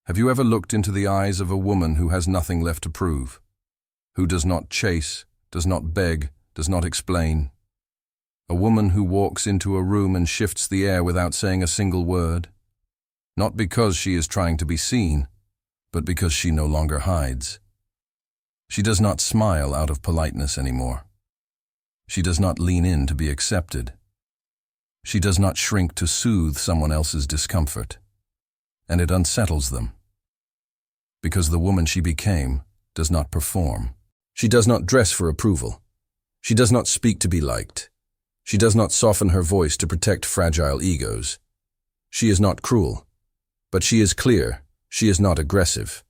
Have you ever looked into the eyes of a woman who has nothing left to prove? Who does not chase, does not beg, does not explain? A woman who walks into a room and shifts the air without saying a single word? Not because she is trying to be seen, but because she no longer hides. She does not smile out of politeness anymore. She does not lean in to be accepted. She does not shrink to soothe someone else's discomfort. And it unsettles them. Because the woman she became does not perform. She does not dress for approval. She does not speak to be liked. She does not soften her voice to protect fragile egos. She is not cruel, but she is clear. She is not aggressive,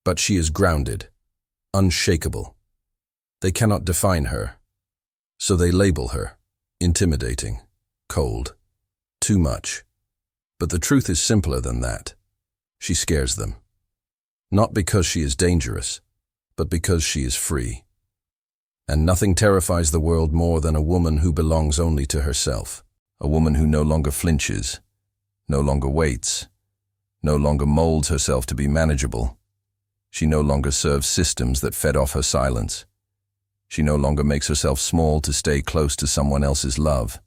but she is grounded, unshakable. They cannot define her, so they label her intimidating, cold, too much. But the truth is simpler than that. She scares them. Not because she is dangerous, but because she is free. And nothing terrifies the world more than a woman who belongs only to herself. A woman who no longer flinches, no longer waits, no longer molds herself to be manageable. She no longer serves systems that fed off her silence. She no longer makes herself small to stay close to someone else's love.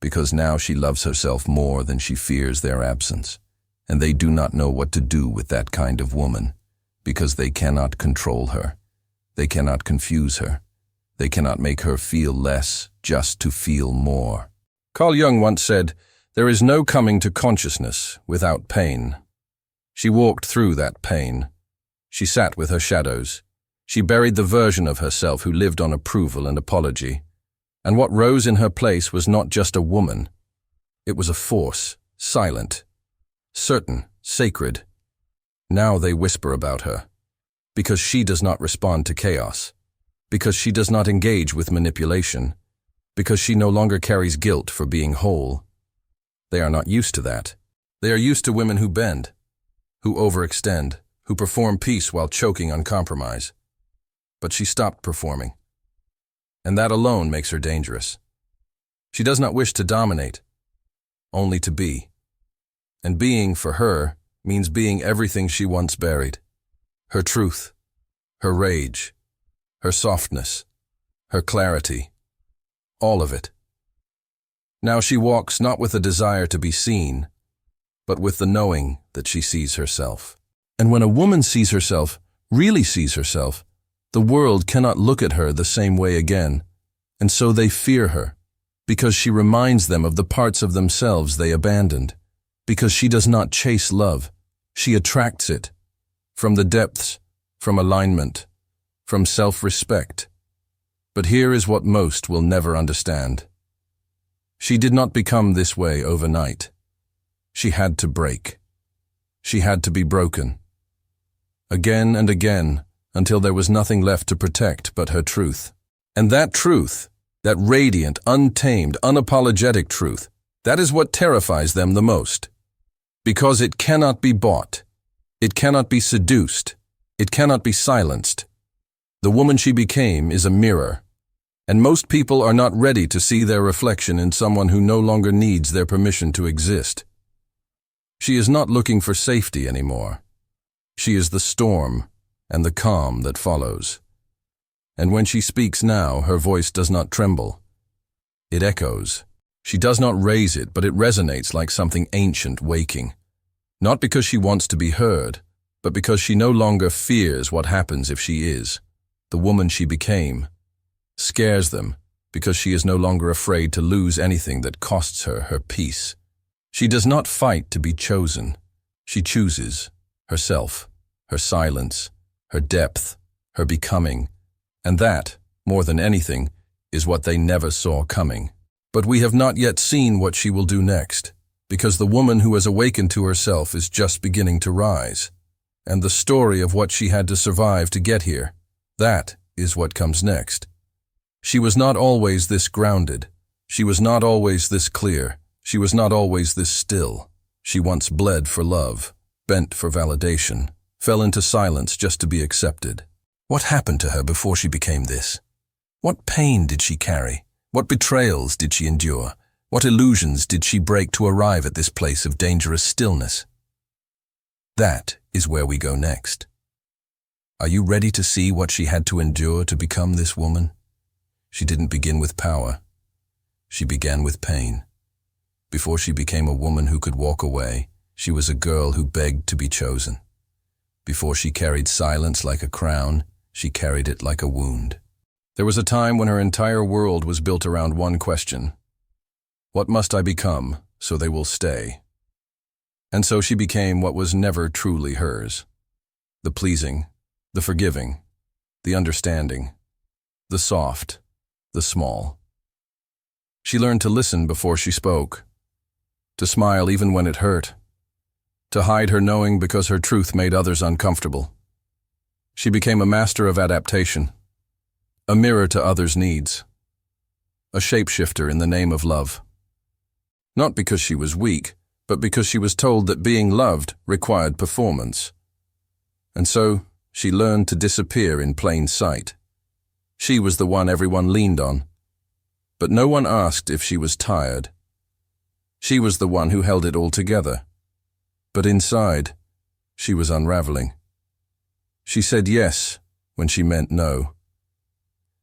Because now she loves herself more than she fears their absence. And they do not know what to do with that kind of woman, because they cannot control her. They cannot confuse her. They cannot make her feel less just to feel more. Carl Jung once said, "There is no coming to consciousness without pain." She walked through that pain. She sat with her shadows. She buried the version of herself who lived on approval and apology. And what rose in her place was not just a woman. It was a force, silent, certain, sacred. Now they whisper about her, because she does not respond to chaos, because she does not engage with manipulation, because she no longer carries guilt for being whole. They are not used to that. They are used to women who bend, who overextend, who perform peace while choking on compromise. But she stopped performing. And that alone makes her dangerous. She does not wish to dominate, only to be. And being, for her, means being everything she once buried. Her truth, her rage, her softness, her clarity, all of it. Now she walks not with a desire to be seen, but with the knowing that she sees herself. And when a woman sees herself, really sees herself, the world cannot look at her the same way again, and so they fear her, because she reminds them of the parts of themselves they abandoned, because she does not chase love, she attracts it, from the depths, from alignment, from self-respect. But here is what most will never understand. She did not become this way overnight. She had to break. She had to be broken. Again and again, until there was nothing left to protect but her truth. And that truth, that radiant, untamed, unapologetic truth, that is what terrifies them the most. Because it cannot be bought. It cannot be seduced. It cannot be silenced. The woman she became is a mirror. And most people are not ready to see their reflection in someone who no longer needs their permission to exist. She is not looking for safety anymore. She is the storm and the calm that follows. And when she speaks now, her voice does not tremble. It echoes. She does not raise it, but it resonates like something ancient waking. Not because she wants to be heard, but because she no longer fears what happens if she is. The woman she became scares them because she is no longer afraid to lose anything that costs her her peace. She does not fight to be chosen. She chooses herself, her silence, her depth, her becoming, and that, more than anything, is what they never saw coming. But we have not yet seen what she will do next, because the woman who has awakened to herself is just beginning to rise. And the story of what she had to survive to get here, that is what comes next. She was not always this grounded. She was not always this clear. She was not always this still. She once bled for love, bent for validation, fell into silence just to be accepted. What happened to her before she became this? What pain did she carry? What betrayals did she endure? What illusions did she break to arrive at this place of dangerous stillness? That is where we go next. Are you ready to see what she had to endure to become this woman? She didn't begin with power. She began with pain. Before she became a woman who could walk away, she was a girl who begged to be chosen. Before she carried silence like a crown, she carried it like a wound. There was a time when her entire world was built around one question. What must I become so they will stay? And so she became what was never truly hers. The pleasing, the forgiving, the understanding, the soft, the small. She learned to listen before she spoke, to smile even when it hurt, to hide her knowing because her truth made others uncomfortable. She became a master of adaptation, a mirror to others' needs, a shapeshifter in the name of love. Not because she was weak, but because she was told that being loved required performance. And so, she learned to disappear in plain sight. She was the one everyone leaned on, but no one asked if she was tired. She was the one who held it all together. But inside, she was unraveling. She said yes when she meant no.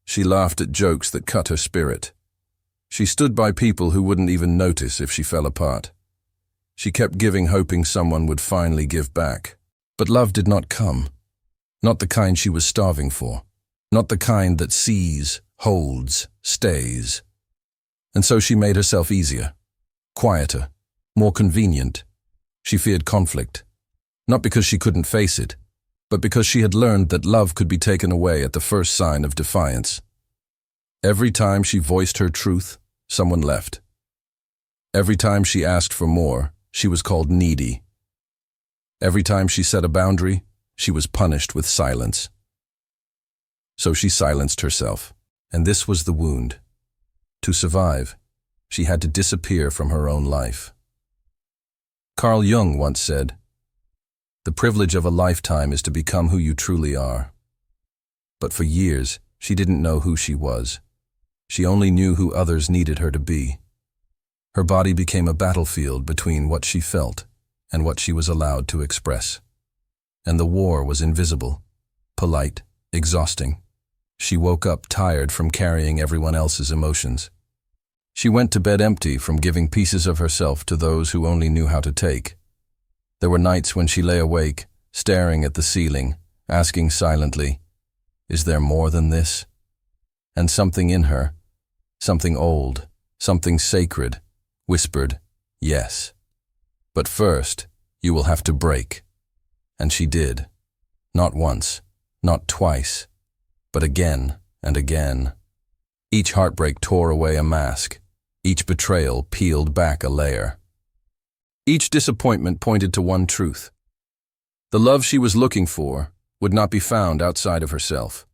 She laughed at jokes that cut her spirit. She stood by people who wouldn't even notice if she fell apart. She kept giving, hoping someone would finally give back. But love did not come. Not the kind she was starving for. Not the kind that sees, holds, stays. And so she made herself easier, quieter, more convenient. She feared conflict, not because she couldn't face it, but because she had learned that love could be taken away at the first sign of defiance. Every time she voiced her truth, someone left. Every time she asked for more, she was called needy. Every time she set a boundary, she was punished with silence. So she silenced herself, and this was the wound. To survive, she had to disappear from her own life. Carl Jung once said, "The privilege of a lifetime is to become who you truly are." But for years, she didn't know who she was. She only knew who others needed her to be. Her body became a battlefield between what she felt and what she was allowed to express. And the war was invisible, polite, exhausting. She woke up tired from carrying everyone else's emotions. She went to bed empty from giving pieces of herself to those who only knew how to take. There were nights when she lay awake, staring at the ceiling, asking silently, "Is there more than this?" And something in her, something old, something sacred, whispered, "Yes. But first, you will have to break." And she did. Not once, not twice, but again and again. Each heartbreak tore away a mask. Each betrayal peeled back a layer. Each disappointment pointed to one truth. The love she was looking for would not be found outside of herself.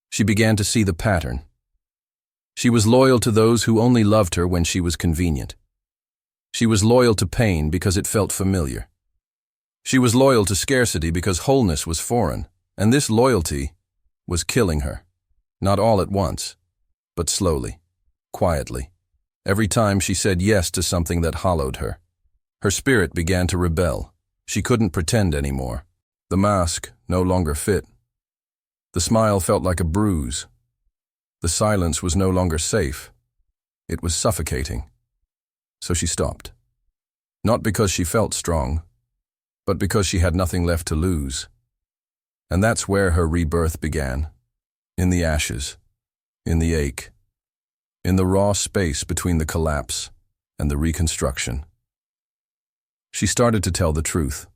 She began to see the pattern. She was loyal to those who only loved her when she was convenient. She was loyal to pain because it felt familiar. She was loyal to scarcity because wholeness was foreign, and this loyalty was killing her. Not all at once, but slowly, quietly. Every time she said yes to something that hollowed her. Her spirit began to rebel. She couldn't pretend anymore. The mask no longer fit. The smile felt like a bruise. The silence was no longer safe. It was suffocating. So she stopped. Not because she felt strong, but because she had nothing left to lose. And that's where her rebirth began. In the ashes, in the ache, in the raw space between the collapse and the reconstruction. She started to tell the truth.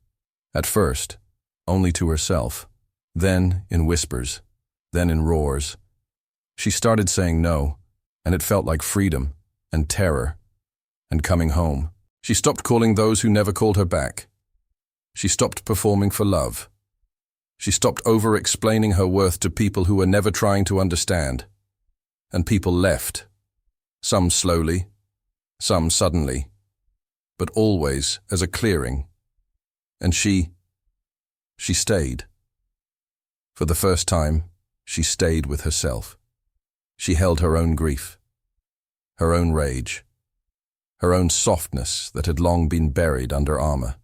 At first, only to herself. Then in whispers, then in roars. She started saying no, and it felt like freedom and terror and coming home. She stopped calling those who never called her back. She stopped performing for love. She stopped over-explaining her worth to people who were never trying to understand. And people left. Some slowly, some suddenly, but always as a clearing. And she stayed. For the first time, she stayed with herself. She held her own grief, her own rage, her own softness that had long been buried under armor.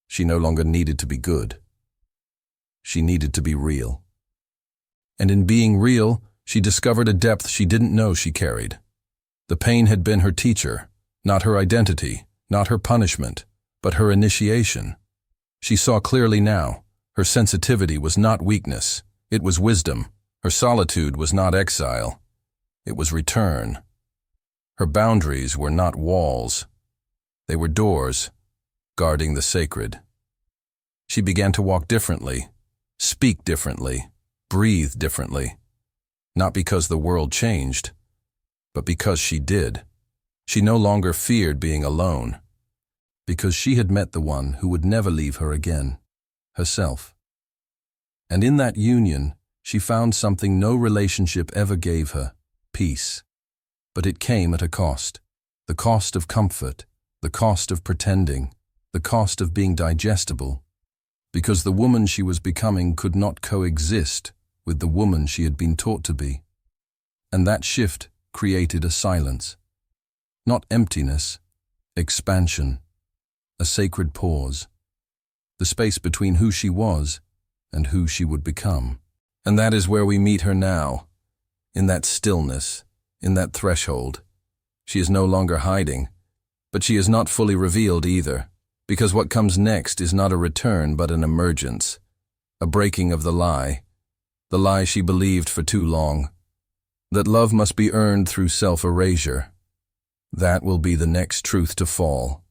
She no longer needed to be good. She needed to be real. And in being real, she discovered a depth she didn't know she carried. The pain had been her teacher, not her identity, not her punishment, but her initiation. She saw clearly now. Her sensitivity was not weakness, it was wisdom. Her solitude was not exile, it was return. Her boundaries were not walls, they were doors, guarding the sacred. She began to walk differently, speak differently, breathe differently. Not because the world changed, but because she did. She no longer feared being alone, because she had met the one who would never leave her again, herself. And in that union, she found something no relationship ever gave her, peace. But it came at a cost, the cost of comfort, the cost of pretending, the cost of being digestible, because the woman she was becoming could not coexist with the woman she had been taught to be. And that shift created a silence. Not emptiness, expansion, a sacred pause, the space between who she was and who she would become. And that is where we meet her now, in that stillness, in that threshold. She is no longer hiding, but she is not fully revealed either, because what comes next is not a return but an emergence, a breaking of the lie she believed for too long, that love must be earned through self-erasure. That will be the next truth to fall.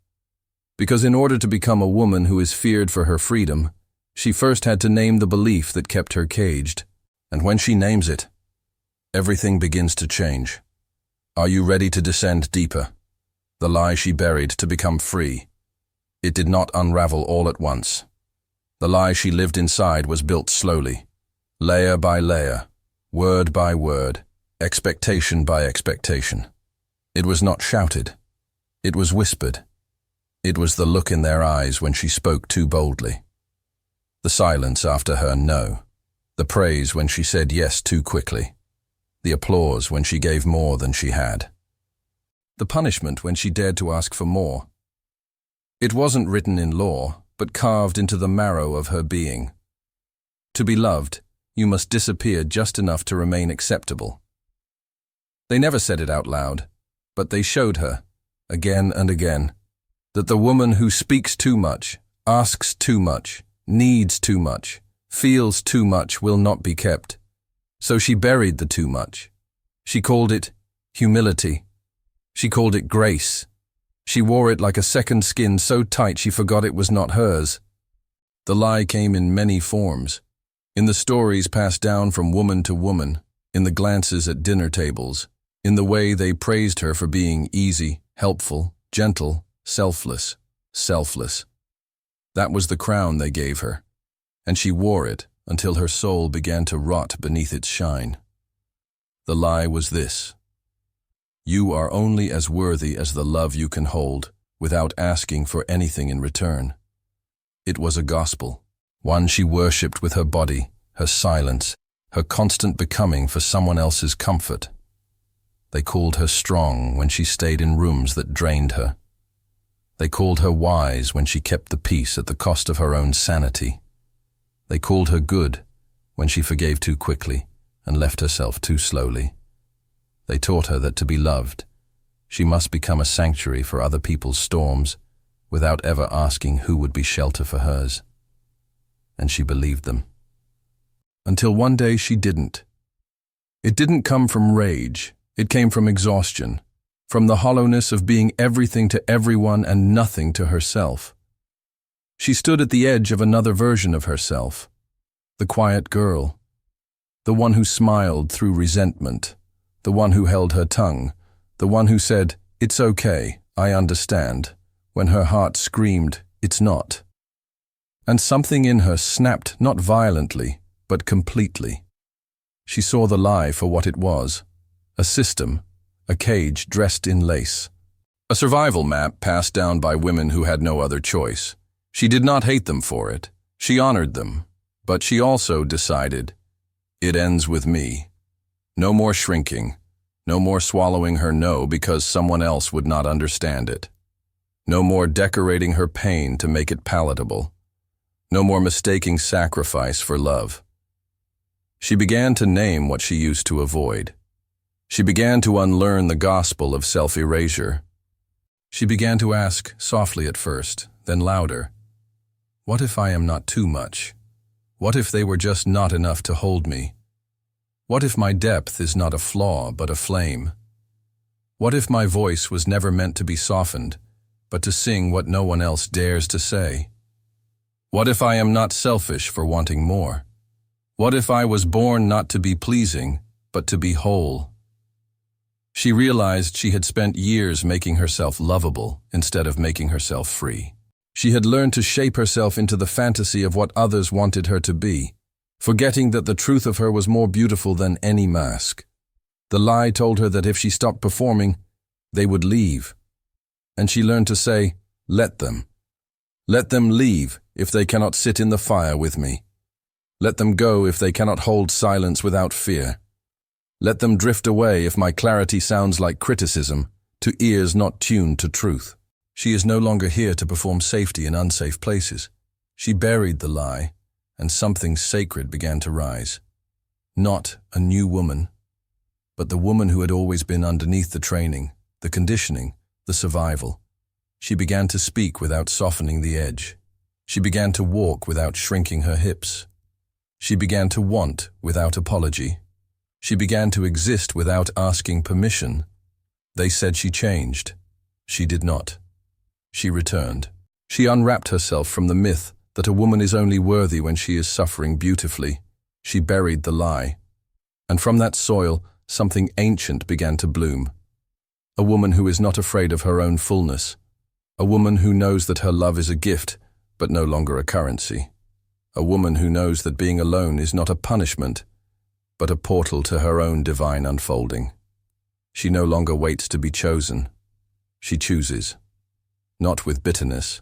Because in order to become a woman who is feared for her freedom, she first had to name the belief that kept her caged. And when she names it, everything begins to change. Are you ready to descend deeper? The lie she buried to become free. It did not unravel all at once. The lie she lived inside was built slowly, layer by layer, word by word, expectation by expectation. It was not shouted. It was whispered. It was the look in their eyes when she spoke too boldly. The silence after her no. The praise when she said yes too quickly. The applause when she gave more than she had. The punishment when she dared to ask for more. It wasn't written in law, but carved into the marrow of her being. To be loved, you must disappear just enough to remain acceptable. They never said it out loud, but they showed her, again and again, that the woman who speaks too much, asks too much, needs too much, feels too much will not be kept. So she buried the too much. She called it humility. She called it grace. She wore it like a second skin so tight she forgot it was not hers. The lie came in many forms. In the stories passed down from woman to woman, in the glances at dinner tables, in the way they praised her for being easy, helpful, gentle, selfless. That was the crown they gave her, and she wore it until her soul began to rot beneath its shine. The lie was this: you are only as worthy as the love you can hold without asking for anything in return. It was a gospel, one she worshipped with her body, her silence, her constant becoming for someone else's comfort. They called her strong when she stayed in rooms that drained her. They called her wise when she kept the peace at the cost of her own sanity. They called her good when she forgave too quickly and left herself too slowly. They taught her that to be loved, she must become a sanctuary for other people's storms without ever asking who would be shelter for hers. And she believed them. Until one day she didn't. It didn't come from rage, it came from exhaustion, from the hollowness of being everything to everyone and nothing to herself. She stood at the edge of another version of herself, the quiet girl, the one who smiled through resentment, the one who held her tongue, the one who said, "It's okay, I understand," when her heart screamed, "It's not." And something in her snapped not violently, but completely. She saw the lie for what it was, a system, a cage dressed in lace. A survival map passed down by women who had no other choice. She did not hate them for it. She honored them. But she also decided, it ends with me. No more shrinking. No more swallowing her no because someone else would not understand it. No more decorating her pain to make it palatable. No more mistaking sacrifice for love. She began to name what she used to avoid. She began to unlearn the gospel of self-erasure. She began to ask, softly at first, then louder, what if I am not too much? What if they were just not enough to hold me? What if my depth is not a flaw but a flame? What if my voice was never meant to be softened, but to sing what no one else dares to say? What if I am not selfish for wanting more? What if I was born not to be pleasing, but to be whole? She realized she had spent years making herself lovable instead of making herself free. She had learned to shape herself into the fantasy of what others wanted her to be, forgetting that the truth of her was more beautiful than any mask. The lie told her that if she stopped performing, they would leave. And she learned to say, let them. Let them leave if they cannot sit in the fire with me. Let them go if they cannot hold silence without fear. Let them drift away if my clarity sounds like criticism, to ears not tuned to truth. She is no longer here to perform safety in unsafe places. She buried the lie, and something sacred began to rise. Not a new woman, but the woman who had always been underneath the training, the conditioning, the survival. She began to speak without softening the edge. She began to walk without shrinking her hips. She began to want without apology. She began to exist without asking permission. They said she changed. She did not. She returned. She unwrapped herself from the myth that a woman is only worthy when she is suffering beautifully. She buried the lie. And from that soil, something ancient began to bloom. A woman who is not afraid of her own fullness. A woman who knows that her love is a gift, but no longer a currency. A woman who knows that being alone is not a punishment, but a portal to her own divine unfolding. She no longer waits to be chosen. She chooses. Not with bitterness,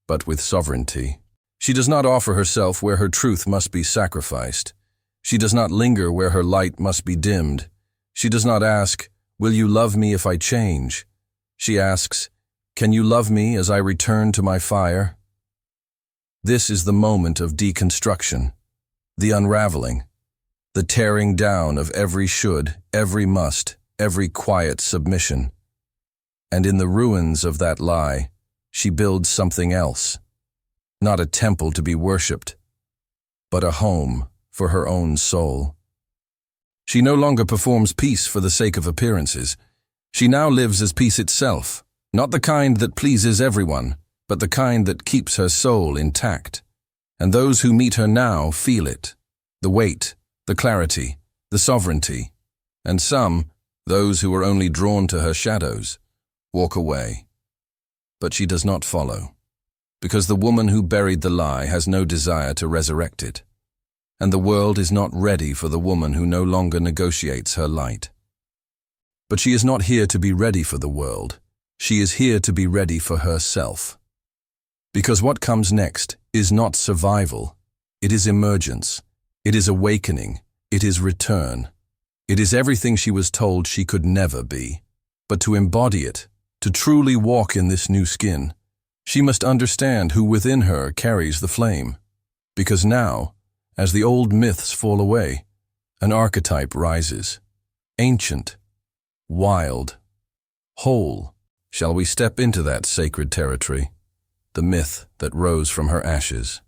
but with sovereignty. She does not offer herself where her truth must be sacrificed. She does not linger where her light must be dimmed. She does not ask, will you love me if I change? She asks, can you love me as I return to my fire? This is the moment of deconstruction, the unraveling, the tearing down of every should, every must, every quiet submission. And in the ruins of that lie, she builds something else. Not a temple to be worshipped, but a home for her own soul. She no longer performs peace for the sake of appearances. She now lives as peace itself, not the kind that pleases everyone, but the kind that keeps her soul intact. And those who meet her now feel it, the weight, the clarity, the sovereignty. And some, those who are only drawn to her shadows, walk away. But she does not follow, because the woman who buried the lie has no desire to resurrect it, and the world is not ready for the woman who no longer negotiates her light. But she is not here to be ready for the world. She is here to be ready for herself. Because what comes next is not survival. It is emergence. It is awakening. It is return. It is everything she was told she could never be. But to embody it, to truly walk in this new skin, she must understand who within her carries the flame. Because now, as the old myths fall away, an archetype rises. Ancient, wild, whole. Shall we step into that sacred territory? The myth that rose from her ashes.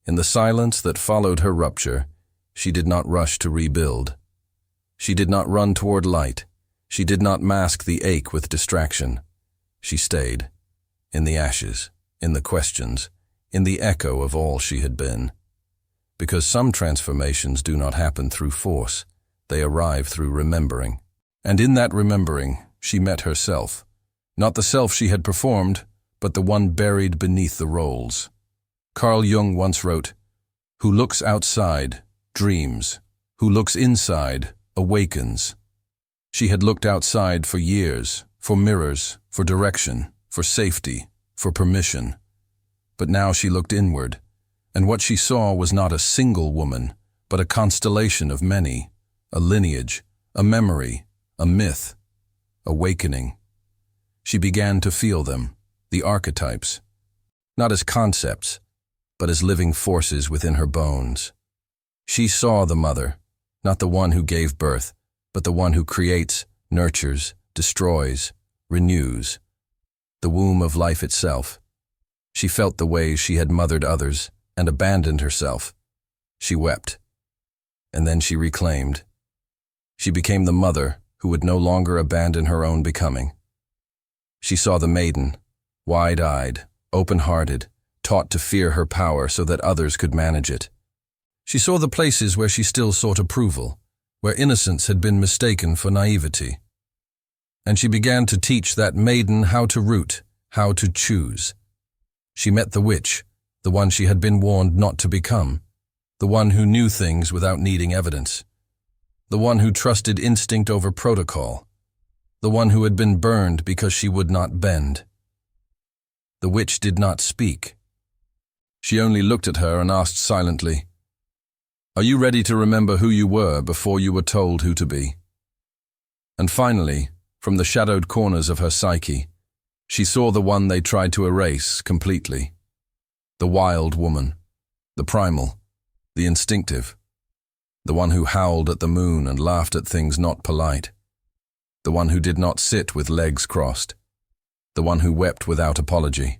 In the silence that followed her rupture, she did not rush to rebuild. She did not run toward light. She did not mask the ache with distraction. She stayed, in the ashes, in the questions, in the echo of all she had been. Because some transformations do not happen through force, they arrive through remembering. And in that remembering, she met herself. Not the self she had performed, but the one buried beneath the roles. Carl Jung once wrote, "Who looks outside, dreams. Who looks inside, awakens." She had looked outside for years, for mirrors, for direction, for safety, for permission. But now she looked inward, and what she saw was not a single woman, but a constellation of many, a lineage, a memory, a myth, awakening. She began to feel them, the archetypes, not as concepts, but as living forces within her bones. She saw the mother, not the one who gave birth, but the one who creates, nurtures, destroys, renews, the womb of life itself. She felt the ways she had mothered others and abandoned herself. She wept, and then she reclaimed. She became the mother who would no longer abandon her own becoming. She saw the maiden, wide-eyed, open-hearted, taught to fear her power so that others could manage it. She saw the places where she still sought approval, where innocence had been mistaken for naivety. And she began to teach that maiden how to root, how to choose. She met the witch, the one she had been warned not to become, the one who knew things without needing evidence, the one who trusted instinct over protocol, the one who had been burned because she would not bend. The witch did not speak. She only looked at her and asked silently, "Are you ready to remember who you were before you were told who to be?" And finally, from the shadowed corners of her psyche, she saw the one they tried to erase completely. The wild woman, the primal, the instinctive, the one who howled at the moon and laughed at things not polite, the one who did not sit with legs crossed, the one who wept without apology,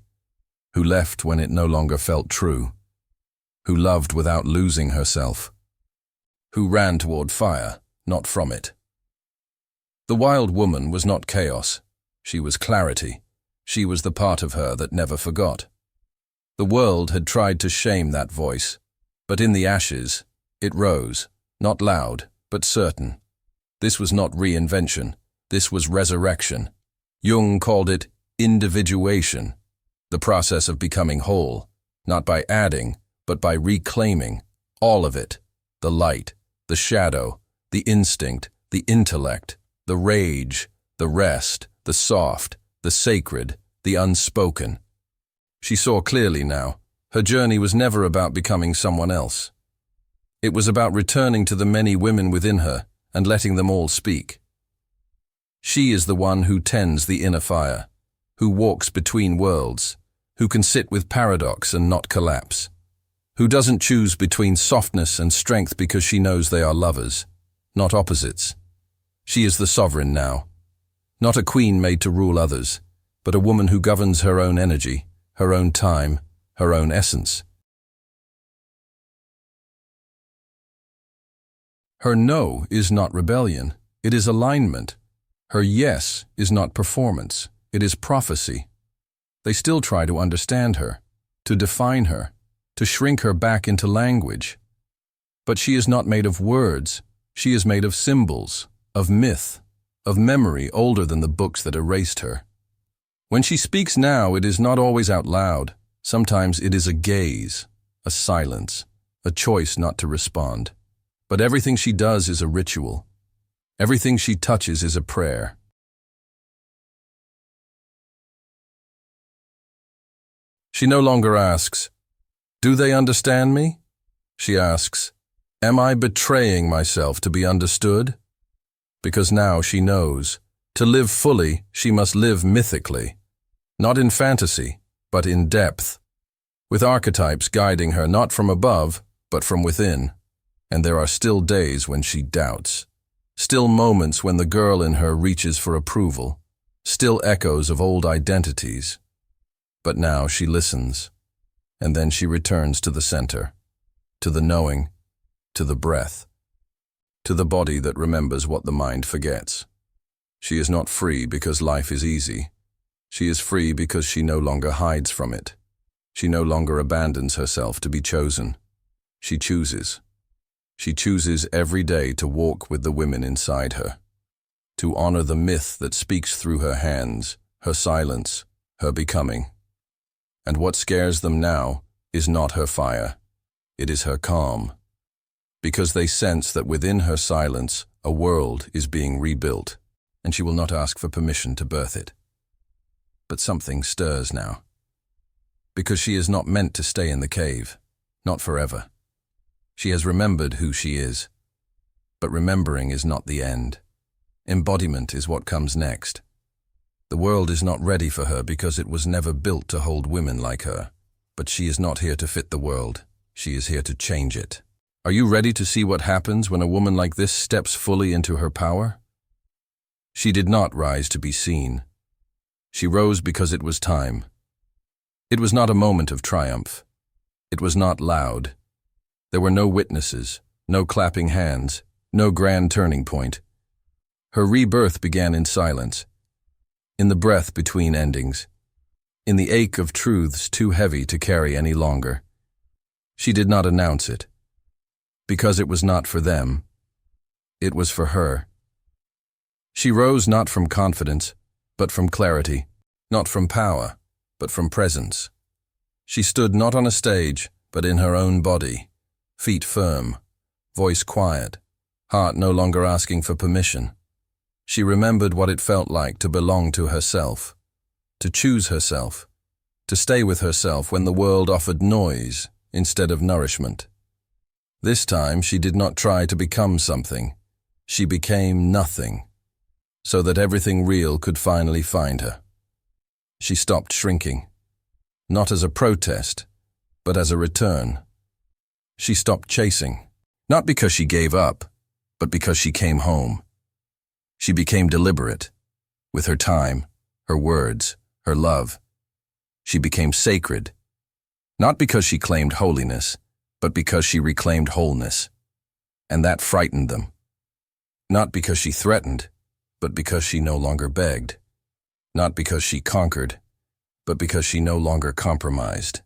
who left when it no longer felt true, who loved without losing herself, who ran toward fire, not from it. The wild woman was not chaos. She was clarity. She was the part of her that never forgot. The world had tried to shame that voice, but in the ashes, it rose, not loud, but certain. This was not reinvention. This was resurrection. Jung called it individuation, the process of becoming whole, not by adding, but by reclaiming all of it, the light, the shadow, the instinct, the intellect, the rage, the rest, the soft, the sacred, the unspoken. She saw clearly now. Her journey was never about becoming someone else. It was about returning to the many women within her and letting them all speak. She is the one who tends the inner fire, who walks between worlds, who can sit with paradox and not collapse, who doesn't choose between softness and strength because she knows they are lovers, not opposites. She is the sovereign now, not a queen made to rule others, but a woman who governs her own energy, her own time, her own essence. Her no is not rebellion, it is alignment. Her yes is not performance, it is prophecy. They still try to understand her, to define her, to shrink her back into language. But she is not made of words, she is made of symbols, of myth, of memory older than the books that erased her. When she speaks now, it is not always out loud. Sometimes it is a gaze, a silence, a choice not to respond. But everything she does is a ritual. Everything she touches is a prayer. She no longer asks, "Do they understand me?" She asks, "Am I betraying myself to be understood?" Because now she knows, to live fully, she must live mythically. Not in fantasy, but in depth, with archetypes guiding her not from above, but from within. And there are still days when she doubts, still moments when the girl in her reaches for approval, still echoes of old identities. But now she listens, and then she returns to the center, to the knowing, to the breath, to the body that remembers what the mind forgets. She is not free because life is easy. She is free because she no longer hides from it. She no longer abandons herself to be chosen. She chooses. She chooses every day to walk with the women inside her, to honor the myth that speaks through her hands, her silence, her becoming. And what scares them now is not her fire, it is her calm, because they sense that within her silence a world is being rebuilt, and she will not ask for permission to birth it. But something stirs now, because she is not meant to stay in the cave, not forever. She has remembered who she is, but remembering is not the end. Embodiment is what comes next. The world is not ready for her because it was never built to hold women like her. But she is not here to fit the world. She is here to change it. Are you ready to see what happens when a woman like this steps fully into her power? She did not rise to be seen. She rose because it was time. It was not a moment of triumph. It was not loud. There were no witnesses, no clapping hands, no grand turning point. Her rebirth began in silence, in the breath between endings, in the ache of truths too heavy to carry any longer. She did not announce it, because it was not for them. It was for her. She rose not from confidence, but from clarity, not from power, but from presence. She stood not on a stage, but in her own body, feet firm, voice quiet, heart no longer asking for permission. She remembered what it felt like to belong to herself, to choose herself, to stay with herself when the world offered noise instead of nourishment. This time she did not try to become something. She became nothing, so that everything real could finally find her. She stopped shrinking, not as a protest, but as a return. She stopped chasing, not because she gave up, but because she came home. She became deliberate, with her time, her words, her love. She became sacred, not because she claimed holiness, but because she reclaimed wholeness. And that frightened them. Not because she threatened, but because she no longer begged. Not because she conquered, but because she no longer compromised.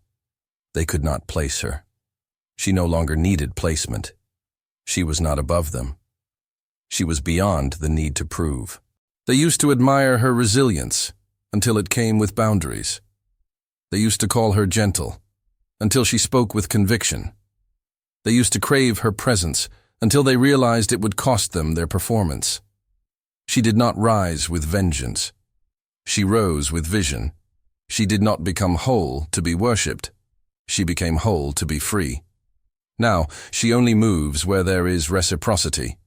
They could not place her. She no longer needed placement. She was not above them. She was beyond the need to prove. They used to admire her resilience until it came with boundaries. They used to call her gentle until she spoke with conviction. They used to crave her presence until they realized it would cost them their performance. She did not rise with vengeance. She rose with vision. She did not become whole to be worshipped. She became whole to be free. Now, she only moves where there is reciprocity,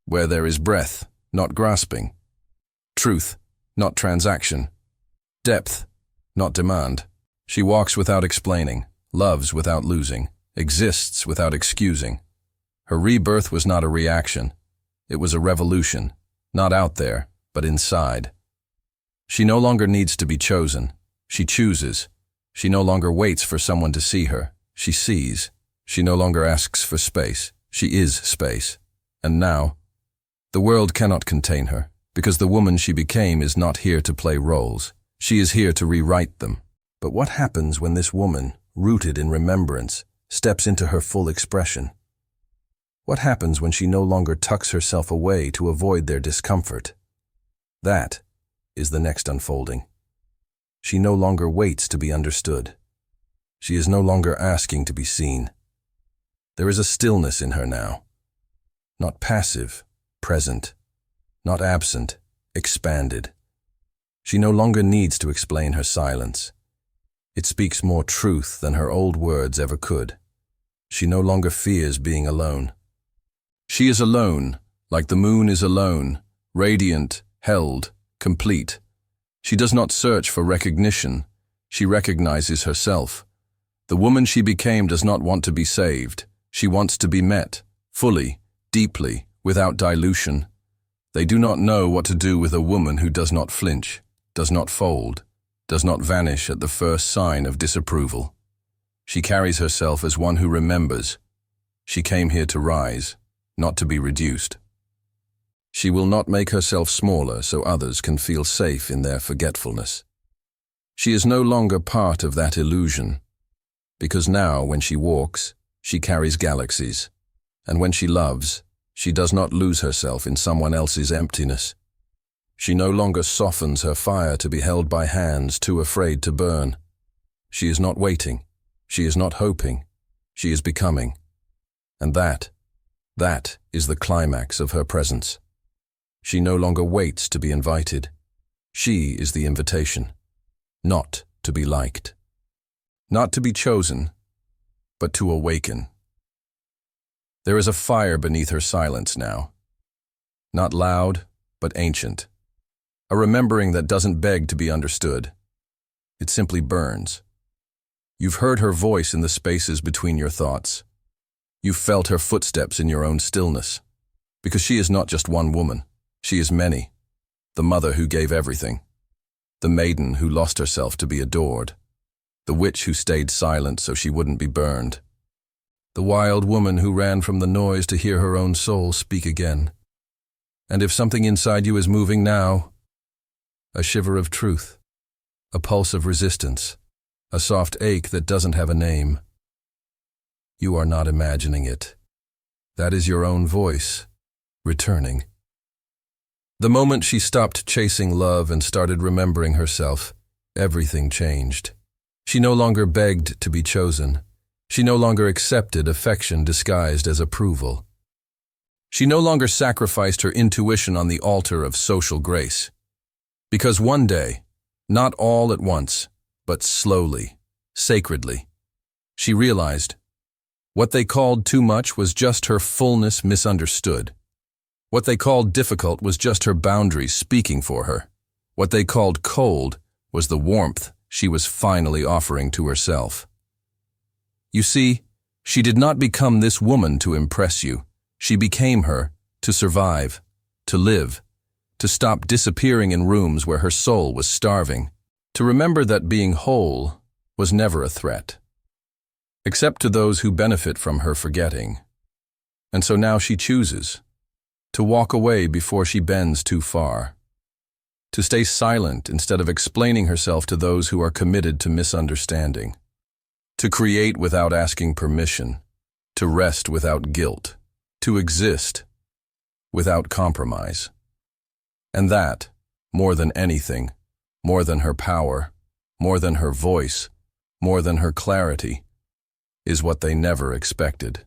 where there is breath, not grasping, truth, not transaction, depth, not demand. She walks without explaining, loves without losing, exists without excusing. Her rebirth was not a reaction. It was a revolution, not out there, but inside. She no longer needs to be chosen. She chooses. She no longer waits for someone to see her. She sees. She no longer asks for space. She is space. And now, the world cannot contain her, because the woman she became is not here to play roles. She is here to rewrite them. But what happens when this woman, rooted in remembrance, steps into her full expression? What happens when she no longer tucks herself away to avoid their discomfort? That is the next unfolding. She no longer waits to be understood. She is no longer asking to be seen. There is a stillness in her now. Not passive, present. Not absent, expanded. She no longer needs to explain her silence. It speaks more truth than her old words ever could. She no longer fears being alone. She is alone, like the moon is alone, radiant, held, complete. She does not search for recognition. She recognizes herself. The woman she became does not want to be saved. She wants to be met, fully, deeply, without dilution. They do not know what to do with a woman who does not flinch, does not fold, does not vanish at the first sign of disapproval. She carries herself as one who remembers. She came here to rise, not to be reduced. She will not make herself smaller so others can feel safe in their forgetfulness. She is no longer part of that illusion, because now when she walks, she carries galaxies, and when she loves, she does not lose herself in someone else's emptiness. She no longer softens her fire to be held by hands too afraid to burn. She is not waiting. She is not hoping. She is becoming. And that is the climax of her presence. She no longer waits to be invited. She is the invitation, not to be liked, not to be chosen, but to awaken. There is a fire beneath her silence now, not loud, but ancient, A remembering that doesn't beg to be understood. It simply burns. You've heard her voice in the spaces between your thoughts. You've felt her footsteps in your own stillness. Because she is not just one woman. She is many. The mother who gave everything. The maiden who lost herself to be adored. The witch who stayed silent so she wouldn't be burned. The wild woman who ran from the noise to hear her own soul speak again. And if something inside you is moving now, a shiver of truth, a pulse of resistance, a soft ache that doesn't have a name, you are not imagining it. That is your own voice, returning. The moment she stopped chasing love and started remembering herself, everything changed. She no longer begged to be chosen. She no longer accepted affection disguised as approval. She no longer sacrificed her intuition on the altar of social grace. Because one day, not all at once, but slowly, sacredly, she realized what they called too much was just her fullness misunderstood. What they called difficult was just her boundaries speaking for her. What they called cold was the warmth she was finally offering to herself. You see, she did not become this woman to impress you. She became her to survive, to live, to stop disappearing in rooms where her soul was starving, to remember that being whole was never a threat, except to those who benefit from her forgetting. And so now she chooses to walk away before she bends too far, to stay silent instead of explaining herself to those who are committed to misunderstanding, to create without asking permission, to rest without guilt, to exist without compromise. And that, more than anything, more than her power, more than her voice, more than her clarity, is what they never expected.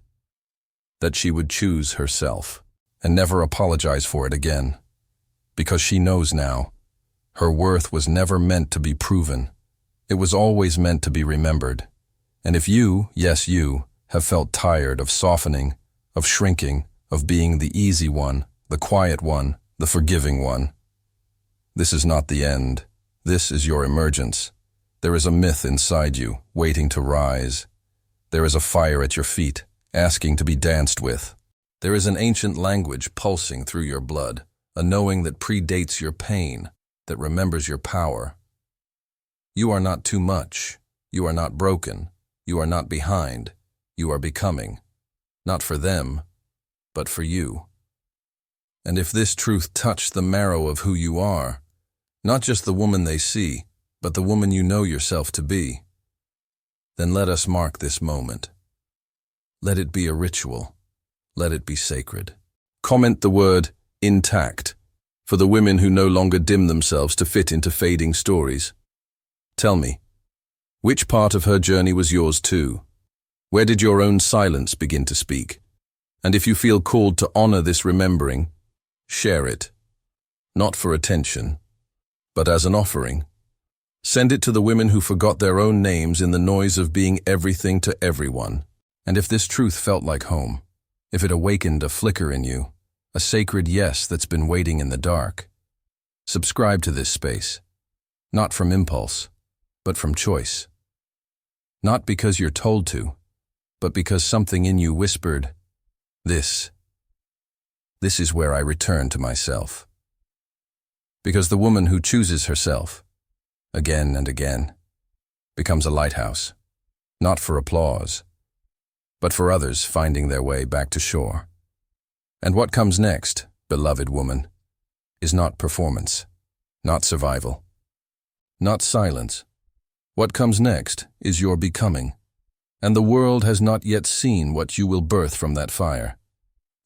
That she would choose herself and never apologize for it again. Because she knows now, her worth was never meant to be proven. It was always meant to be remembered. And if you, yes you, have felt tired of softening, of shrinking, of being the easy one, the quiet one, the forgiving one, this is not the end. This is your emergence. There is a myth inside you, waiting to rise. There is a fire at your feet, asking to be danced with. There is an ancient language pulsing through your blood, a knowing that predates your pain, that remembers your power. You are not too much. You are not broken. You are not behind. You are becoming. Not for them, but for you. And if this truth touched the marrow of who you are, not just the woman they see, but the woman you know yourself to be, then let us mark this moment. Let it be a ritual. Let it be sacred. Comment the word intact for the women who no longer dim themselves to fit into fading stories. Tell me, which part of her journey was yours too? Where did your own silence begin to speak? And if you feel called to honor this remembering, share it. Not for attention, but as an offering. Send it to the women who forgot their own names in the noise of being everything to everyone. And if this truth felt like home, if it awakened a flicker in you, a sacred yes that's been waiting in the dark, subscribe to this space, not from impulse, but from choice. Not because you're told to, but because something in you whispered, this is where I return to myself. Because the woman who chooses herself, again and again, becomes a lighthouse, not for applause, but for others finding their way back to shore. And what comes next, beloved woman, is not performance, not survival, not silence. What comes next is your becoming, and the world has not yet seen what you will birth from that fire.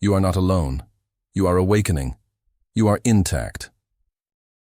You are not alone. You are awakening. You are intact.